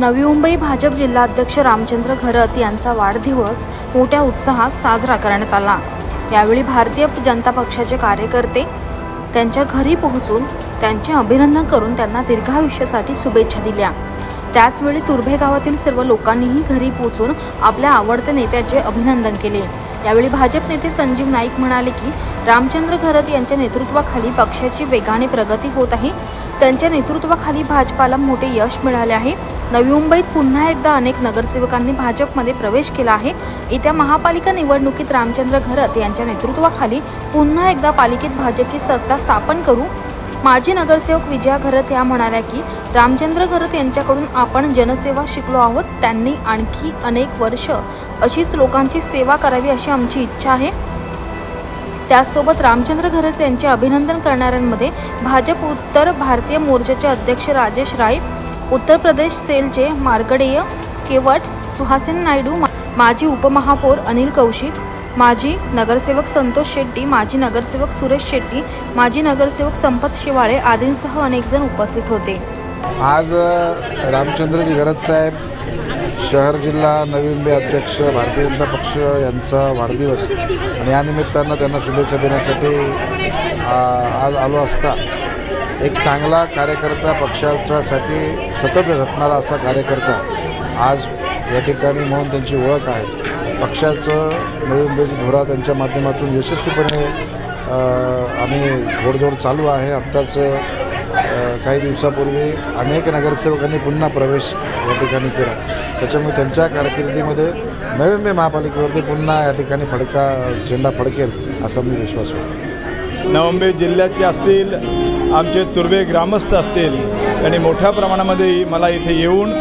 नवी मुंबई भाजप जिल्हाध्यक्ष रामचंद्र घरत यांचा वाढदिवस मोठ्या उत्साहात साजरा करण्यात आला। यावेळी भारतीय जनता पक्षाचे कार्यकर्ते त्यांच्या घरी पोहोचून त्यांचे अभिनंदन करून त्यांना दीर्घायुष्यासाठी शुभेच्छा दिल्या। त्याचवेळी तुर्भे गावातील सर्व लोकांनीही घरी पोहोचून आपल्या आवडत्या नेत्याचे अभिनंदन केले। यावेळी भाजप नेते संजीव नाईक म्हणाले की रामचंद्र घरत यांच्या नेतृत्वाखाली पक्षाची वेगाने प्रगती होत आहे। त्यांच्या नेतृत्वाखाली भाजपाला मोठे यश मिळाले आहे। नवी मुंबईत पुन्हा एकदा अनेक नगरसेवकांनी भाजपमध्ये प्रवेश केला आहे। येत्या महापालिका निवडणुकीत रामचंद्र घरत यांच्या नेतृत्वाखाली पुन्हा एकदा पालिकेत भाजपची सत्ता स्थापन करू। माजी नगरसेवक विजया घरत या म्हणाल्या की रामचंद्र घरत यांच्याकडून आपण जनसेवा शिकलो आहोत। त्यांनी आणखी अनेक वर्ष अशीच लोकांची सेवा करावी अशी आमची इच्छा आहे। त्यासोबत रामचंद्र घरत यांचे अभिनंदन करणाऱ्यांमध्ये भाजप उत्तर भारतीय मोर्चाचे अध्यक्ष राजेश राय, उत्तर प्रदेश सेलचे मार्कंडेय केवट, सुहासिनी नायडू, माजी उपमहापौर अनिल कौशिक, माजी नगरसेवक संतोष शेट्टी, माजी नगरसेवक सुरेश शेट्टी, माजी नगरसेवक संपत शिवाळे आदींसह अनेक जण उपस्थित होते। आज रामचंद्रजी घरत साहेब शहर जिल्हा नवी मुंबई अध्यक्ष भारतीय जनता पक्ष यांचा वाढदिवस आणि या निमित्तानं त्यांना शुभेच्छा देण्यासाठी आज आलो असता एक चांगला कार्यकर्ता, पक्षाच्यासाठी सतत झटणारा असा कार्यकर्ता आज या ठिकाणी म्हणून त्यांची ओळख आहे। पक्षाचं नवी मुंबईची धोरा त्यांच्या माध्यमातून यशस्वीपणे आम्ही घोडदौड चालू आहे। आत्ताच काही दिवसापूर्वी अनेक नगरसेवकांनी पुन्हा प्रवेश या ठिकाणी केला। त्याच्यामुळे त्यांच्या कारकिर्दीमध्ये नवी मुंबई महापालिकेवरती पुन्हा या ठिकाणी झेंडा फडकेल असा मी विश्वास करतो। नवी मुंबई जिल्ह्याचे असतील, आमचे तुर्भे ग्रामस्थ असतील, त्यांनी मोठ्या प्रमाणामध्ये मला इथे येऊन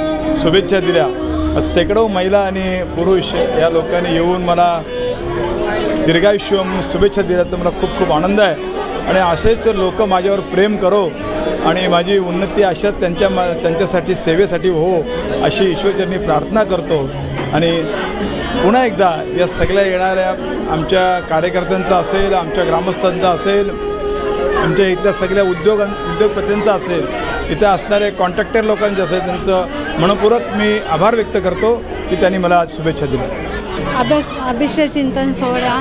शुभेच्छा दिल्या। शेकडो महिला आणि पुरुष या लोकांनी येऊन मला दीर्घायुष्य शुभेच्छा दिल्याचा मला खूप खूप आनंद आहे। आणि असेच लोक माझ्यावर प्रेम करो आणि माझी उन्नती अशाच त्यांच्यासाठी सेवेसाठी हो अशी ईश्वरचरणी प्रार्थना करतो। आणि पुन्हा एकदा या सगळ्या येणाऱ्या आमच्या कार्यकर्त्यांचा असेल, आमच्या ग्रामस्थांचा असेल, आमच्या इथल्या सगळ्या उद्योगपतींचा असेल, इथं असणारे कॉन्ट्रॅक्टर लोकांचे असेल, त्यांचं मनपूर्वक मी आभार व्यक्त करतो की त्यांनी मला आज शुभेच्छा दिल्या। अभिषेक चिंतन सोहळ्या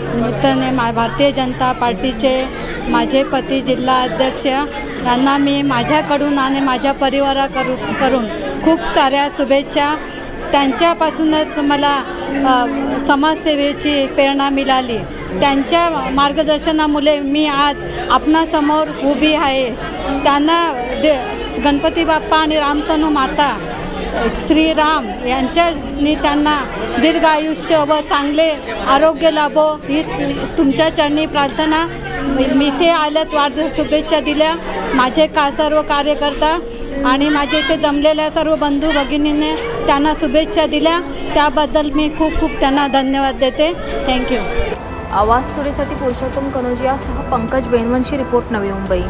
निमित्ताने भारतीय जनता पार्टीचे माझे पती जिल्हा अध्यक्ष यांना मी माझ्याकडून आणि माझ्या परिवाराकडून खूप साऱ्या शुभेच्छा। त्यांच्यापासूनच मला समाजसेवेची प्रेरणा मिळाली। त्यांच्या मार्गदर्शनामुळे मी आज आपणासमोर उभी आहे। त्यांना गणपती बाप्पा आणि रामतनू माता श्रीराम यांच्यानी त्यांना दीर्घ आयुष्य व चांगले आरोग्य लाभो हीच तुमच्या चरणी प्रार्थना। मी इथे आल्यात वाढदिवस शुभेच्छा दिल्या। माझे सर्व कार्यकर्ता आणि माझे इथे जमलेल्या सर्व बंधू भगिनींनी त्यांना शुभेच्छा दिल्या, त्याबद्दल मी खूप खूप त्यांना धन्यवाद देते। थँक्यू। आवाज टुडेसाठी पुरुषोत्तम कनोजियासह पंकज बेनवंशी रिपोर्ट, नवी मुंबई।